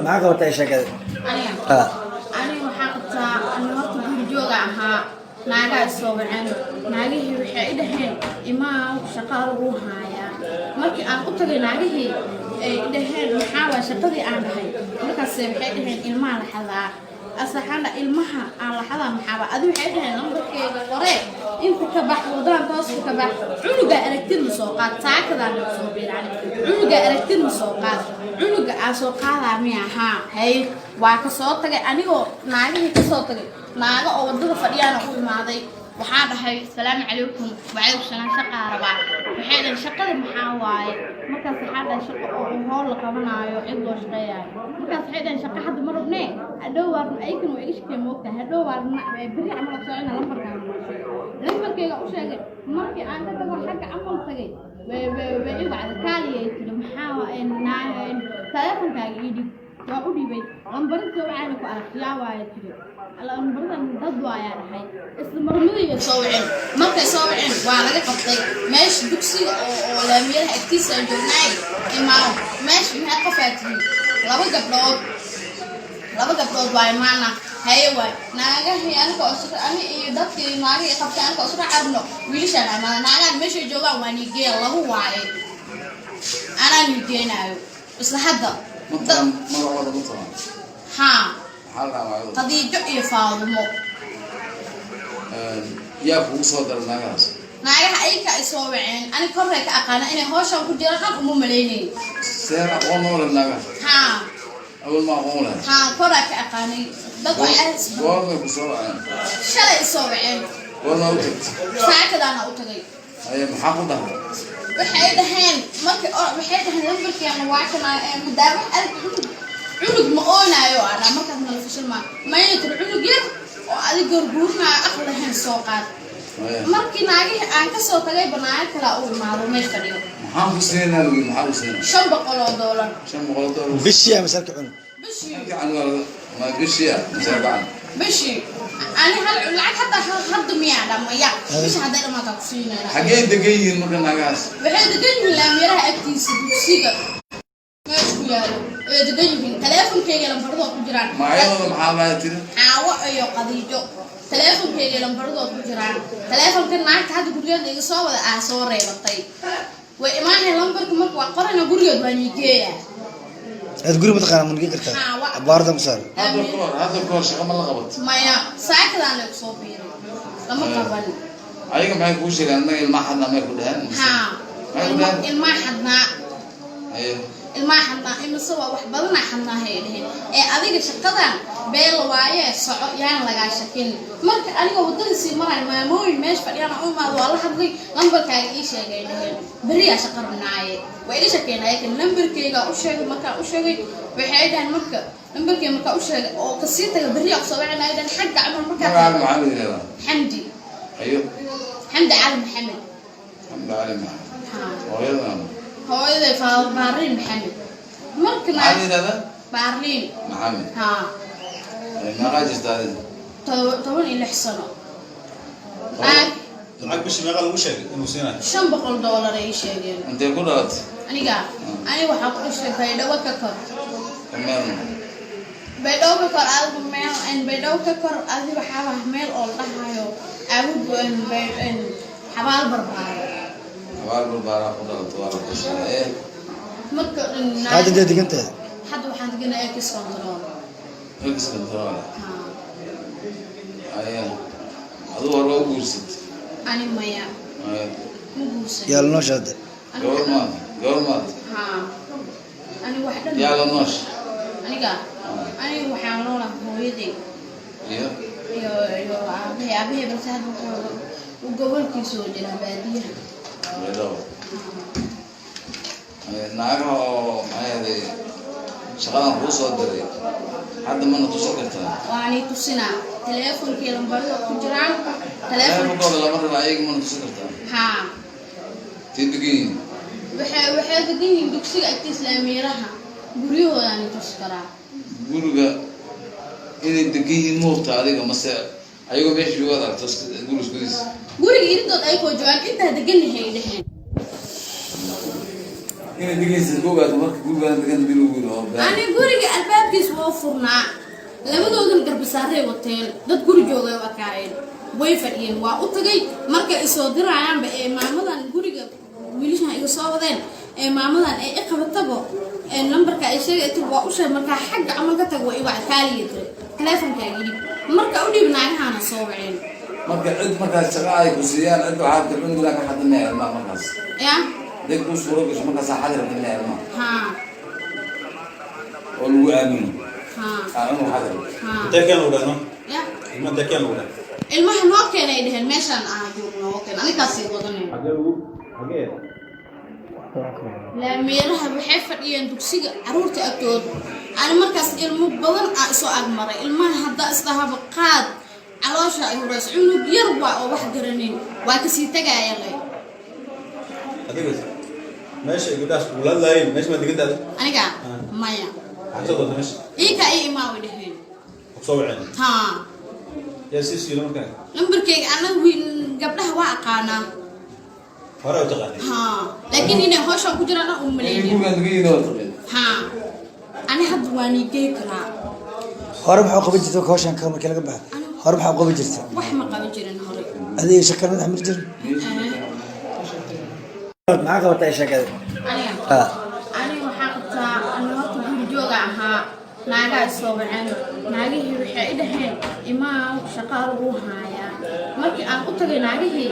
ما قلت ايش كذا أنا وحقتها أنا وقت الجوجا ها ناقة الصوبعين ناقة هي وحيدهن إما شقار روحايا مركي أنا قلت لي ناقة هي دهن محاولة شقدي أنا هاي مركز وحيدهن إلما لحظة أصحنا إلمها على لحظة محاولة أدو وحيدهن نمبرك وري أنت كبح ودان توصل كبح عنقة أركتين مسوقات ساعة كذا نصوبين يعني عنقة أركتين مسوقات عنقة أسوقات مياها هاي وكسوت أنا هو ناقة كسوت ناقة أو ضد فريانة أقول ماضي وحاضر هاي السلام عليكم وعليكم السلام شقة ربع وحيد الشقة المحاواي مركز حدا شقة وهول كمان عيو عضو شقيا مركز حدا شقة حد مرة بني أدور أيكن وإيش كي موقته هدور بري عمل صعينا لمبر كي أوشة مركي أنا تقول حاجة عمل تجي بعد كالي كده محاوا إن ثلاثة تاجيدي وأودي بيت لمبرت وعانك وأخيا وايد كده لمبرت ضد وايد هاي استمرمي يصوعين مركي يصوعين وعلى قطعي ماشي دكسي ولا ميرها اكتيس الجناي إمام ماشي من هالقفاتي لابد قبل واي معنا هاي واي ناقة هي أنا كأسرة أنا يدك ناقة يقبل أنا كأسرة عبنا ويش أنا ما ناقة ماشي جوا واني جي الله واي أنا نجينا بس لحظة مرة واحدة بطلع ها حالة معه قضية جئي فاضمو يا فوق صدر الناس ناقة أيك أسوأين أنا كرهك أقانا إني هوش أو كجرا أم مليني سير أقوم ولا الناقة ها أول ما أقوم له ها كرهك أقاني دقوا أحس والله بسرعة شلي أسوأين والله وقت ساعة كذا أنا أتجي هي محافظة وحيدهن مركي وحيدهن لمبركي أنا واعكنا مدابح عنق مقونا أيوة أنا مركز من الفشل ما يتر عنق ير وأدي قربورنا أخذهن سوقات مركي ناقي أنك سوق لي بناء كلا أول معلومة فريق محافظ سنة لوي محافظ سنة $5 $5 بشي مسك عنق بشي يعني ما بشي مسابعة بشي أنا هل لعك حتى حد مياه لما يا مش هذا ما تقصينا حاجات دقيقة ممكن ناقص بحيث دقيقة لا ميرها أكتيس بسيجا ماشي يا دقيقة تلفون كي لما برضو كجران معايا محافظة ترى عاوة أيوة قضية تلفون كي لما برضو كجران تلفون كنا عاد هذا كل يوم يصور أصور ريبطي وإما هي لمبرك مرك وقرنا قرية بنيكية تقولي متقارن من كيكرتا بارده مسار هذا الكور شغل ما لغبط ما يا ساعة كذا أنا بصوبين لما قبل أيكم معي كوش لأن ما حد ما يقول هن ها الما حدنا أيه الما حدنا إما سوا واحد بدنا حدنا هي أذيك شقدان بيل وايه صع يعني لقى شكل مرك أنا ودي سي مرة ما موي مش فأنا ما والله حظي لمبر كاي إيش يعني بريء شقر مناعي وإيش شكلنا هيك لمبر كي أوشة مكا أوشة بحيدها مرك لمبر كي مكا أوشة أو قصيته بريء صوّعنا إذا حق عمر مكا عالم عالم هذا حمدي أيوه حمدي عالم محمد حمد عالم ها هو إذا فبارين محمد مركنا عالم هذا بارين محمد ها ما راجع هذا طبعاً إلى حصانه معك بش ما قال وش إنه سنة $5 إيش يعني أنت يقول رات أنا قال أنا وحق إيش بيدوك ككر تمام بيدوك ككر أذ ميل إن بيدوك ككر أذ بحاله ميل الله هايو أبود إن حبال بربار حبال بربار خدرت ولا بس إيه ممكن هذا ديك أنت حد وحد قلنا إيه كيس كنترول إكس كنترول أيه هذا هو بورست أنا مايا أيه مبوسة يلا نشهد جورمات ها أنا واحدة يلا نوش أنا قال أنا وحاملونا هو يدي أيه يو أبي بس هذا وقبل كيسو جنا بادية بيدو ناقة هذه شغالة فوق صدري حد ما نتصدقتها وعني تسنا تلفون كي لمبرد كجران تلفون تلفون لا مرة لا يجي ما نتصدقتها ها تدقين waxay dadin dugsiga islaamiyada guriyooda aan tuskara guriga inay degiin moota adiga mase ayago meesha jooga aragto guriga guriga iridod ay ko joogan inta degan yahay dhaxeen inay degiin sidoogaad marka guriga degan bilu guriga ani guriga albaabkiisa furnaa labadoodana garbasaaray wateen dad guri joogay oo akaayeen way fadhiyeen waa u tagay marka ay soo dirayaanba ee maamadan guriga wiilasha iga soo wadeen ee maamadan ay qabatabo ee numberka ay sheegay waa u sheeg marka xagga amalka tag way waa kaaliye telefonkaaga yidhi marka u dhibnaayahana soo waceen marka cid markaas shaqa ay ku siiyaan cid waxaad ka cunugla ka xadinaya ilmaha markaas ya dad ku suuro gasho markaas xadir xadinaya ilmaha haa oo lagu aamino haa inuu xadir deekan u dhano ya ilma deekan u dhano ilmaha noo keenay dheheen meeshaan aan joogno oo keen anigaas ay wadanay hagee la meelaha waxay fadhiyeen dugsiga caruurta agtood ani markaas ilmo badan aan soo agmaray ilmaha hadda isdahaba qaad caloosha ay horeys cunug yar waa oo wax garanin waa ka sii tagaaya lay adiga meesha gadaas u laalayn meesha ma digada aniga maya xataa dad meesha ika ay imaa u dheheen soo waceen ha yaa si si marka numberkayga anagu wiin gabdhaha waa aqaana hore u taqaanay ha laakiin inay hawsha ku jiraan u maleeyay guriga digida waa taqaan ha ani hadda waan igey karaa hore maxaa qaban jirtay hawshan ka markii laga baxay hore maxaa qaban jirtay wax ma qaban jirin hore adiga shaqada xamir jir maxaa qabatay shaqada aniga waxaa qabtaa ana horta guri jooga ahaa naagaa soo waceen naagihii waxay i dhaheen imaa shaqaa lagu haayaa markii aan u tagay naagihii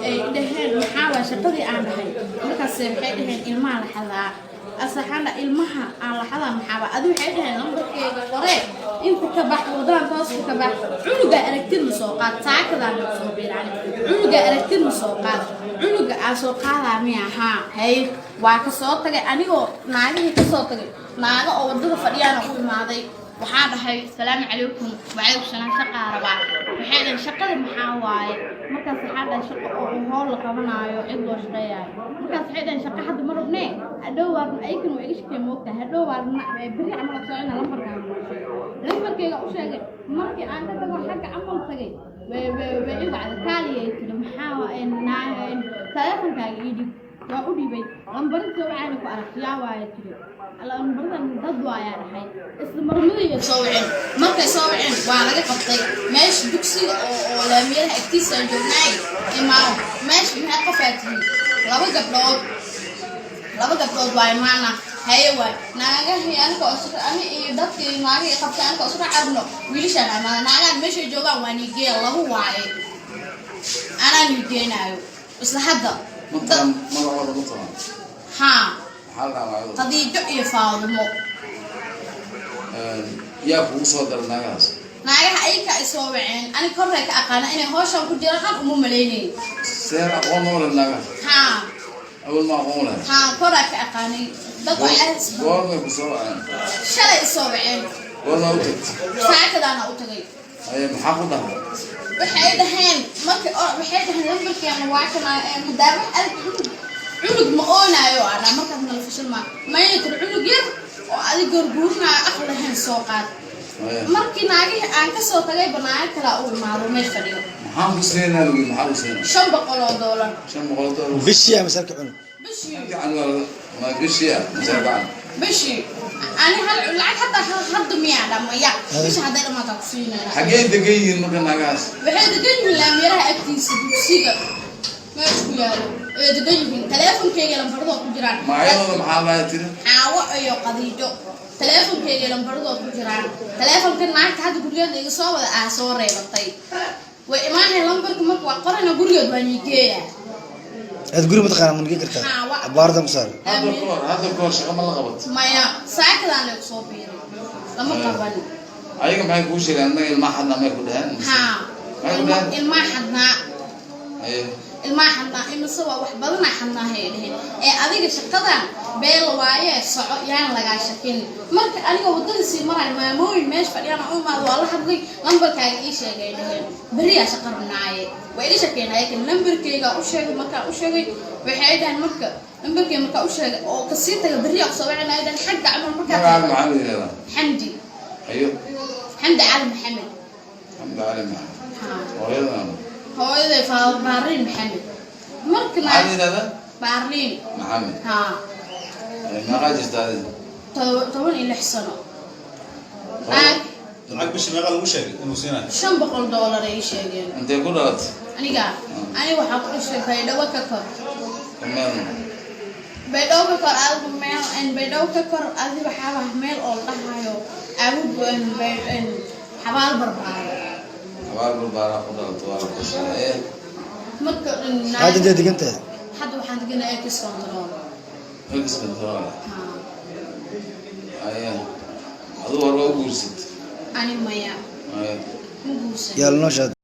ay dhaheen maxaa waa shaqadii aan dhahay markaas waxay dhaheen ilmaha la xadaa asaxana ilmaha aan la xadaa maxaaba adi waxay dhaheen lambarkeyga hore inta ka bax wadaan tooska ka bax cunuga aragtid ma soo qaad saakadaan ma soo biiraan cunuga aragtid ma soo qaad cunuga aan soo qaadaa miya haa hay waa ka soo tagay anigoo naagihii ka soo tagay naaga oo wadada fadhiyaan u imaaday waxaa dhahay salaamu calaykum wacalaykum salaam shaqaa rabaa waxay dhahay shaqada maxaa waaye markaas waxaa dhahay shaqo oo howl la qabanaayo cid loo shaqeeyaayo markaas waxay dhahay shaqa hadda ma rabnee hadhow waa aykan waa iga shaqee moogtahay hadhow waa beri camal soo ina lambarkayga u sheegay markii aan ka tago xagga camal tagay way i wacda kaaliyay tiri maxaa teleefonkaaga ii dhib waa u dhibay lambarinta waxaana ku arag yaa waaya tiri lambardan dad waayaa dhahay isla marmadayba soo waceen markay soo waceen waa laga qabtay meesha dugsiga oo laamiyadaha agtiisa aan joognaay imaamo meesha maxay qafaatihiin laba gabdhood waa imaana haye waay naagahii aniga ani iyo dadkii naagihii qabtay aniga isra cabno wiilashaan imaada naagahan meeshay joogaan waa nigeeya lagu waaye anaa nigeenaayo isla hadda haa qadiijo iyo faadumo yaa kugu soo dara naagahaas naagaha ayka ay soo waceen ani korre ka aqaana inay hawshan ku jiraan uma maleynay seer aqoon ma wala naagaha haa awal ma aqoon wala haa korre ka aqaanay dad way aas goorma ku soo waceen shalay soo waceen goorma u tagtay saakadana u tagay ay maxaa ku dhahay waxay dhaheen waxay dhaheen lambarkeena waa kana madaama cunug ma oonaayo ana markaas nala fashil ma mayna cunug yar oo adiga gorguurnaa aqal lahayn soo qaad markii naagihii aan ka soo tagay banaan kala u imaado meel fadhiyo maxaan ku seenaa lagu maxaa ku seenaa $500 bishii ama sarka cunug bishii gacan ma bishii masar gacan bishii ani hal lacag hadda miyaa dhamaya bishii hadday dhamaata ku siinayna xagee degan yihiin marka naagahaas waxay degan yihiin laamiyadaha agtiisa dugsiga meesha ku yaalo ee degan yihiin teleefonkeyga lambaradoo ku jiraan magacyadooda maxaa lahaa tiri caawo iyo qadiijo teleefonkeyga lambaradoo ku jiraan teleefonka naagta hadda gurigeeda iga soo wada ah soo reebatay way imaanay lambarka marka waa qorana gurigeed waa nigeeya aad guri mataqaana ma nigi kartaa abaarda ku saar hadda koor shaqa ma la qabat maya saakadaan lay soo biiray lama qaban ayaga maxay kuu sheegaan inaga ilmaha xadnaa may ku dhaheen ilmaha xadnaa ilmaha xadnaa imise waa wax badana xadnaa hay dheheen ee adiga shaqadan beel waaye soco yaan lagaa shakin marka aniga wadada sii maray maamooyin meesha fadhiyaan u imaado waa la hadlay lambarkaaga ii sheegay dheheen beriyaa shaqa rabnaaye way ii shaqeynaya kan lambarkayga u sheegay markaa u sheegay waxay dhahan marka lambarkayga markaa u sheegay oo kasii taga beriyaa kusoo wacinayo dhahan xagga camal markaa maxaa la yidhahdaa xamdi ayo xamdi cali maxamed xamdi cali maxamed hooyaday baarliin maxamed marka maxaa la yidhahdaa baarliin maxamed haa meeqaa jirta adiga 16 sano lacag bishii meeqa lagu sheegay inuu siinayo $500 ay sheegeen intee ku dhalatay aniga waxa ku dhashay baydhabo ka kor meel baydhabo ka kor adigu meel baydhabo ka kor adigu waxa meel oo dhahayo awood weyn xabaal barbaara ku dhalatay waa la kusoo marka hadda deeganta hadda waxaan deganaa Excontrol aduu hore u guursatay ani maya Maya. Mugusa. يلا نشهد